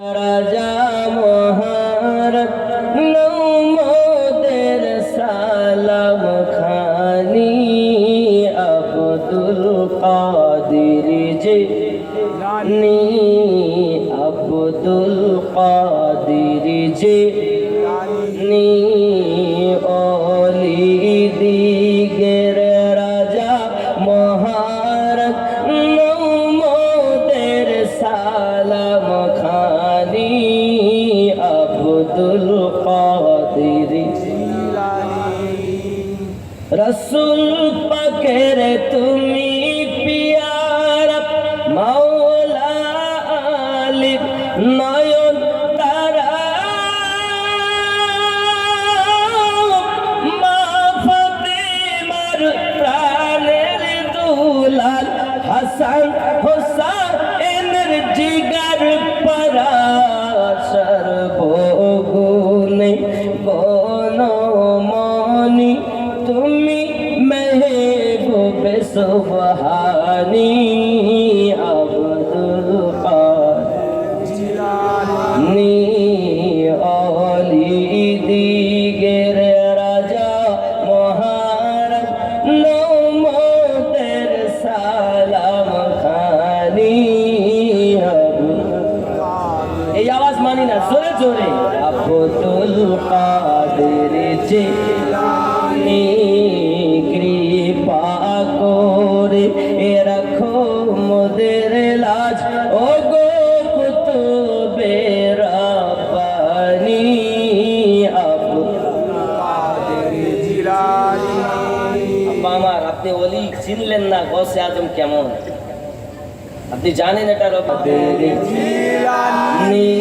রাজা মহারত নৌমদের সালাম খানি আব্দুল কাদির জিলানী আব্দুল কাদির জিলানী ওলি দিগের রাজা মহারত নৌমদের সালাম খানি আব্দুল কাদির জিলানী রসুল পাকের তুমি পিয়ারা মাওলা আলী নয়ন তারা মা ফাতেমার প্রাণের দুলাল হাসান হোসেনের জিগার পারা সর্বগুণে গণমনি তুমি মেহবুবে সুবহানী আব্দুল কাদির জিলানী ওলি দিগের রাজা মহারত নৌমদের সালাম খানি এই আওয়াজ মানি না জোরে জোরে আব্দুল কাদির জিলানী কৃপা করে রাখো মোদের লাজ ও গো কুতুবে রাব্বানী আব্দুল কাদির জিলানী। আব্বা আমার, আপনি ওলি চিনলেন না? গৌসে আজম কেমন আপনি জানেন? এটা কাদির জিলানী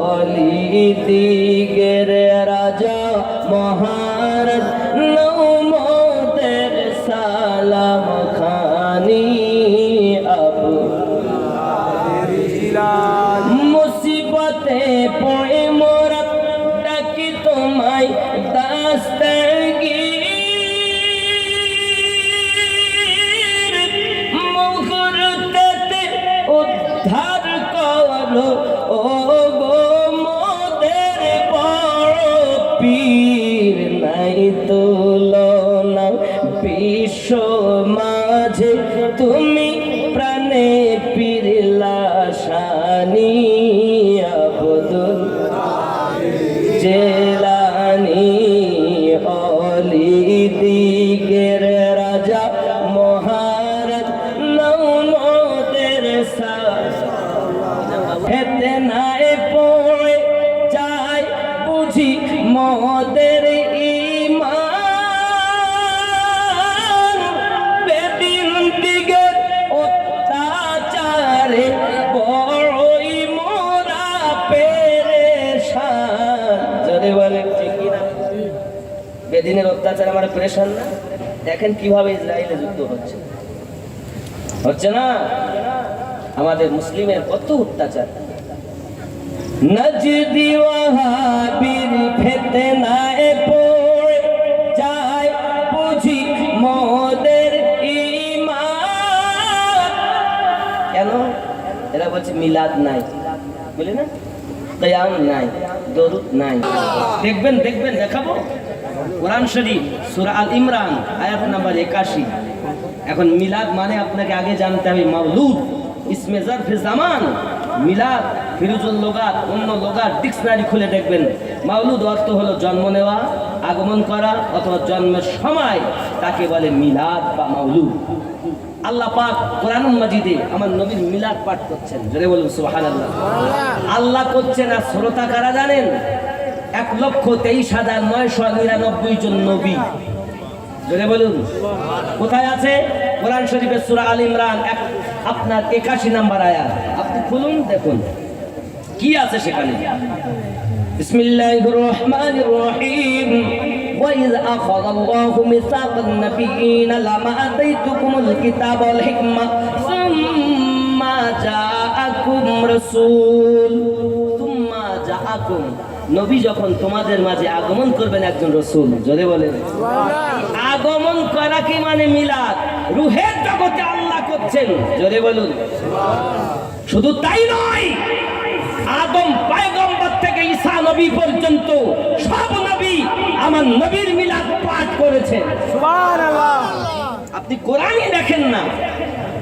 ওলি দিগের রাজা মহারত নৌমদের সালাম খানি আব্দুল কাদির জিলানী। মুসিবতে পড়ে মোরা ডাকি তোমায় দাস্তাগীর মুহূর্তেতে উদ্ধার করো ও গো মোদের বড় পীর। নাই তুলনা বিশ্ব মাঝে তুমি প্রাণে পীর লাশানী আব্দুল জিলানী ওলি দিগের রাজা মহারত নৌমদের হেতে নাই পড়ে যায় বুঝি মোদের ঈমান বেদিন দিগের অত্যাচারে বড়ই মোরা পেরেশান। যদি বলে ঠিক না, বেদিনের অত্যাচারে আমরা পেরেশান না? দেখেন কিভাবে ইসরায়েলে যুদ্ধ হচ্ছে না? আমাদের মুসলিমের কত অত্যাচার। নজদি ওয়াহাবির ফিতনায় পড়ে যায় বুঝি মোদের ঈমান। কেন? এরা বলছে মিলাদ নাই, বলে না, কিয়াম নাই, দরুদ নাই। দেখবেন দেখাবো কোরআন শরীফ সূরা আল ইমরান আয়াত নাম্বার 81। এখন মিলাদ মানে আপনাকে আগে জানতে হবে মাওলুদ ইসমে জারফে জামান। মিলাদ ফিরুজুল লুগাত, অন্য লুগাত ডিকশনারি খুলে দেখবেন মাওলুদ অর্থ হলো জন্ম নেওয়া, আগমন করা অথবা জন্মের সময়, তাকে বলে মিলাদ বা মাওলুদ। আল্লাহ পাক কোরআনুল মাজিদে আমার নবীর মিলাদ পাঠ করছেন, জোরে বলুন সুবহানাল্লাহ। আল্লাহ করছেন আর শ্রোতা কারা জানেন? 1,23,999 জন নবী, জোরে বলুন। কোথায় আছে? কোরআন শরীফের সূরা আল ইমরান আপনার 81 নম্বর আয়াত। আপনি খুলুন, দেখুন কি আছে সেখানে। বিসমিল্লাহির রহমানির রহিম। وَإِذْ أَخَذَ اللَّهُ مِيثَاقَ النَّبِيِّينَ لَمَا آتَيْتُكُمُ الْكِتَابَ وَالْحِكْمَةَ ثُمَّ جَاءَكُمْ رَسُولٌ ثُمَّ جَاءَكُمْ নবী যখন তোমাদের মাঝে আগমন করবেন একজন রাসূল, জোরে বলেন আগমন করা কি মানে মিলাদ, রূহের জগতে আল্লাহ করছেন, জোরে বলুন। শুধু তাই নয়, সুবহানাল্লাহ। আপনি কোরআনই দেখেন না।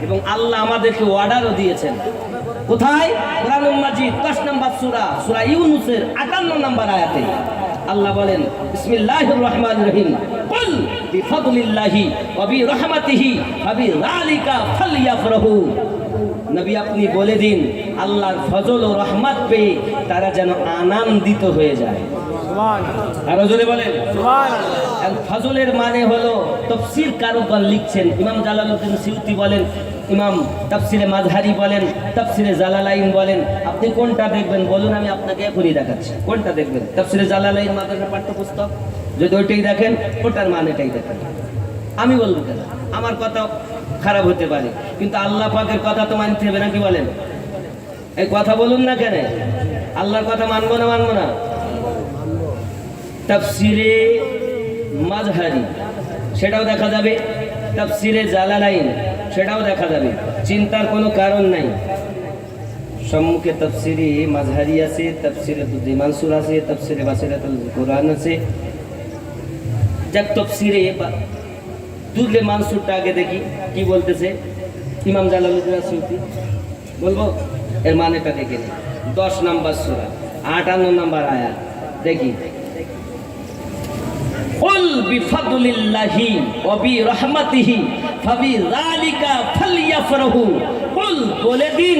এবং আল্লাহ আমাদেরকে অর্ডারও দিয়েছেন, কোথায়? কোরআনুল মাজিদ 10 নম্বর সূরা, সূরা ইউনূসের 58 নম্বর আয়াতে আল্লাহ বলেন, বিসমিল্লাহির রহমানির রহিম, কুল বিফাদলিল্লাহি ওয়া বিরহমাতিহি ফাবিযালিকা ফালইফরাহু। নবী আপনি বলে দিন, আল্লাহর ফজল ও রহমত পেয়ে তারা যেন আনন্দিত হয়ে যায়। সুবহানাল্লাহ। আরো জোরে বলেন সুবহানাল্লাহ। ফজলের মানে হলো, তফসির কারুগণ লিখছেন, ইমাম জালালউদ্দিন সিউতি বলেন, ইমাম তাফসিরে মাযহারি বলেন, তাফসিরে জালালাইন বলেন। আপনি কোনটা দেখবেন বলুন, আমি আপনাকে এখনই দেখাচ্ছি। কোনটা দেখবেন? তাফসিরে জালালাইন মাদ্রাসা পাঠ্যপুস্তক, যদি ওইটাই দেখেন ওটার মানেটাই দেখেন। আমি বলবো কেন? আমার কথা খারাপ হতে পারে, কিন্তু আল্লাহ পাকের কথা তো মানতে হবে নাকি বলেন? এই কথা বলুন না কেন? আল্লাহর কথা মানবো না মানবো না? তাফসিরে মাযহারি সেটাও দেখা যাবে, তাফসিরে জালালাইন সেটাও দেখা যাবে, চিন্তার কোনো কারণ নাই। সম্মুখে তাফসিরে মাযহারি আছে, তাফসিরে দুররি মানসুর আছে, তাফসিরে বাসিরাতুল কুরআন আছে। যাক, তাফসিরে দুররি মানসুরটা আগে দেখি কি বলতেছে ইমাম জালালউদ্দিন সিউতি। বলবো এর মানেটা দেখে নিই। 10 নম্বর সূরা 58 নম্বর আয়াত দেখি, কুল বিফাদলিল্লাহি ওয়া বিরহমাতিহি ফাবিযালিকা ফালইফরাহু। কুল বলে দিন,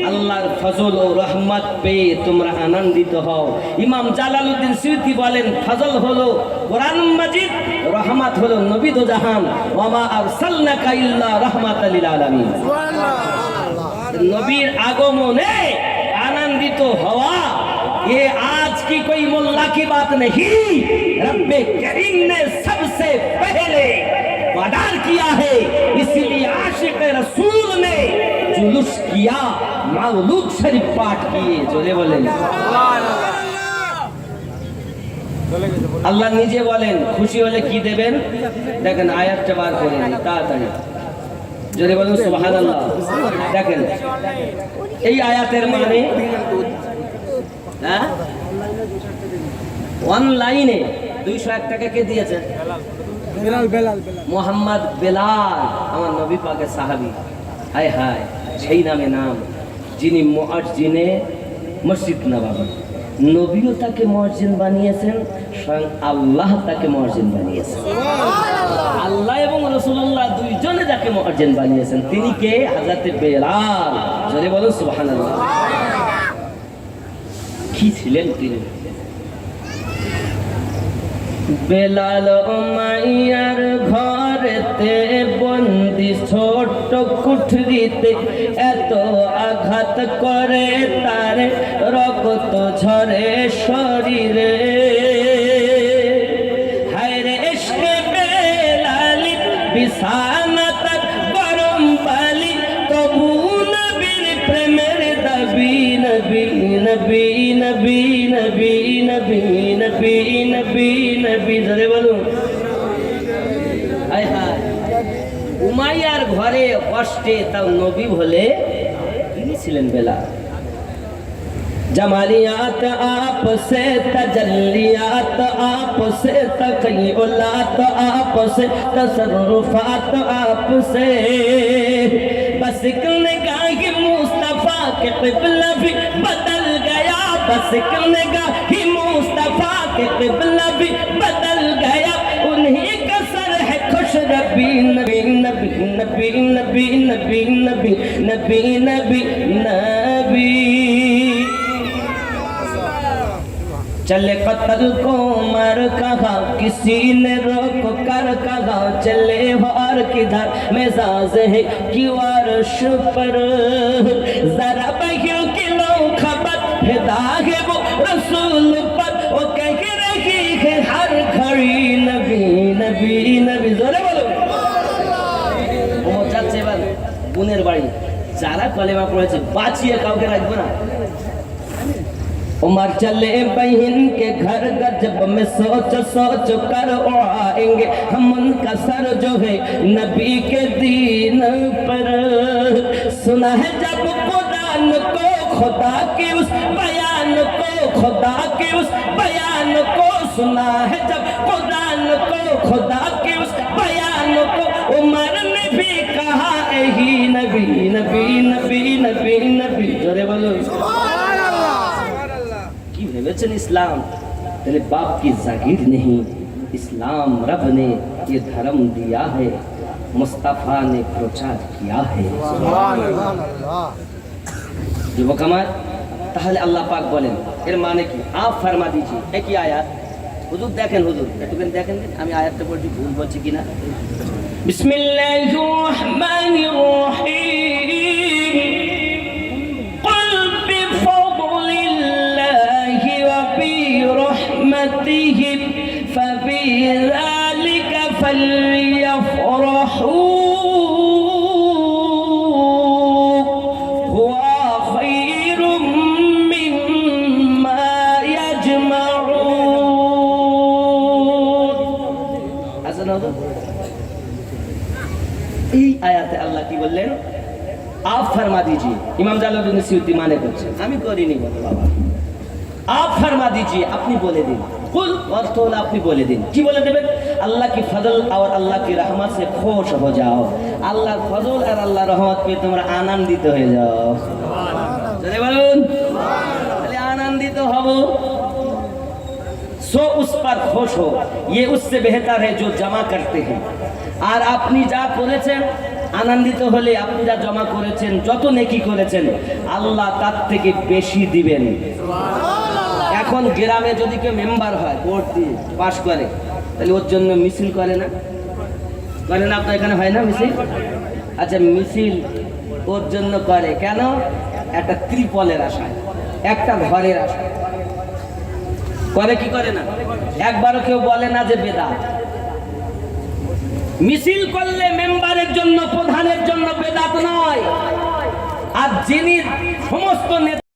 আল্লাহর ফজল ও রহমত পেয়ে তোমরা আনন্দিত হও। ইমাম জালালউদ্দিন সিউতি বলেন, ফজল হলো কোরআন মাজিদ, রহমত হলো নবী দো জাহান, ওয়া মা আরসালনাকা ইল্লা রাহমাতাল লিল আলামিন। নবীর আগমনে আনন্দিত হওয়া ये आज की कोई मुल्ला की बात नहीं, रब्बे करीम ने सबसे पहले ऑर्डर किया है, इसलिए आशिक रसूल ने जुलूस किया, मौलूद शरीफ पाठ किए। जोरे बोलें আল্লাহ নিজে বলেন, খুশি হলে কি দেবেন দেখেন, আয়াতটা বার করে নিন তাড়াতাড়ি। জোরে বলুন সুবহানাল্লাহ। দেখেন এই আয়াতের মানে, হ্যাঁ, অনলাইনে 201 টাকা কে দিয়েছেন? বেলাল। মোহাম্মদ বেলাল, আমার নবী পাকের সাহাবী। হায় হায়, সেই নামে নাম, যিনি মুয়াজ্জিনে মসজিদ নববী। নবীও তাকে মুয়াজ্জিন বানিয়েছেন, স্বয়ং আল্লাহ তাকে মুয়াজ্জিন বানিয়েছেন। আল্লাহ এবং রাসূলুল্লাহ দুইজনে যাকে মুয়াজ্জিন বানিয়েছেন, তিনি কে? হযরত বেলাল। জোরে বলুন সুবহানাল্লাহ। কি ছিলেন তিনি? বেলাল মাইয়ার ঘরেতে বন্দি, ছোট্ট কুঠরিতে এত আঘাত করে তার রক্ত ঝরে শরীরে। হায় রে ইশকে বেলালি, বিছানা তার গরম বালি, তবু নবীর প্রেমের দাবি। নবী নবী নবী নবী নবী নবী নবী নবী, ধরে বলুন। হায় হায়, উমাইয়ার ঘরে কষ্টে তাও নবী বলে তিনি ছিলেন বেলাল। जमालियात आप से, तजल्लियात आप से, तकय्युलात आप से, तसर्रुफात आप से, बस एक निगाह मुस्तफा के क़िबला भी बदल गया, बस एक निगाह मुस्तफा के क़िबला भी बदल गया, उन्हीं का सर है खुश रबी। नबी नबी नबी नबी नबी नबी नबी नबी नबी। चले कत्ल को मर कहा, किसी ने रोक कर कहा, चले वार किधर मिजाज है कि वारश पर, जरा बहियों की लो खबर, फिदा है वो रसूल पर, वो कह रही है हर घड़ी नबी नबी नबी। जोरे बोलो। ও যাচ্ছে এবার বোনের বাড়ি, যারা কলেমা পড়েছে বাঁচিয়ে কাউকে রাখবো না। उमर चले बहन के घर, गजब में सोच सोच कर उड़ाएंगे हम उनका सर जो है नबी के दीन पर। सुना है जब कुरान को खुदा के उस बयान को, खुदा के उस बयान को, सुना है जब कुरान को खुदा के उस बयान নবী নবী নবী নবী জোরে বলো কি ভেবেছেন ইসলাম तेरे बाप की जागीर नहीं इस्लाम रब ने ये धर्म दिया है मुस्तफा ने प्रचार किया है যুবক আমার তাহলে আল্লাহ পাক বলেন এর মানে কি আপ ফরমা দিজি একই আয়াত হুজুর দেখেন হুজুর একটুখানি দেখেন আমি আয়াতটা পড়ছি ভুল বলছি কিনা বিসমিল্লাহির রহমানির রহিম قل بفضل الله وبرحمته فبذلك فليفرحوا هو خير مما يجمعون হাসান হুজুর এই আয়াতে আল্লাহ কি বললেন आप फरमा दीजिए इमाम জালালউদ্দিন সিউতি মানে করছে আমি করিনি বলো বাবা आप फरमा दीजिए আপনি বলে দিন কুল অর্থ হলো আপনি বলে দিন কি বলে দেবেন আল্লাহ কি ফজল और अल्लाह की रहमत से खुश हो जाओ আল্লাহর ফজল আর আল্লাহর রহমত পেয়ে তোমরা আনন্দিত হয়ে যাও সুবহানাল্লাহ বলুন তাহলে আনন্দিত হব सो उस पर खुश हो ये उससे बेहतर है जो जमा करते हैं আর আপনি যা করেছেন আনন্দিত হলে আপনি যা জমা করেছেন যত নেকি করেছেন আল্লাহ তার থেকে বেশি দিবেন এখন গ্রামে যদি কেউ মেম্বার হয় ভোট দিয়ে পাস করে তাহলে ওর জন্য মিছিল করে না আপনার এখানে হয় না মিছিল আচ্ছা মিছিল ওর জন্য করে কেন একটা ত্রিপলের আশায় একটা ঘরের আশায় করে কি করে না একবারও কেউ বলে না যে বেদাত মিছিল করলে মেম্বারের জন্য প্রধানের জন্য বেদাত নয় আর যিনি সমস্ত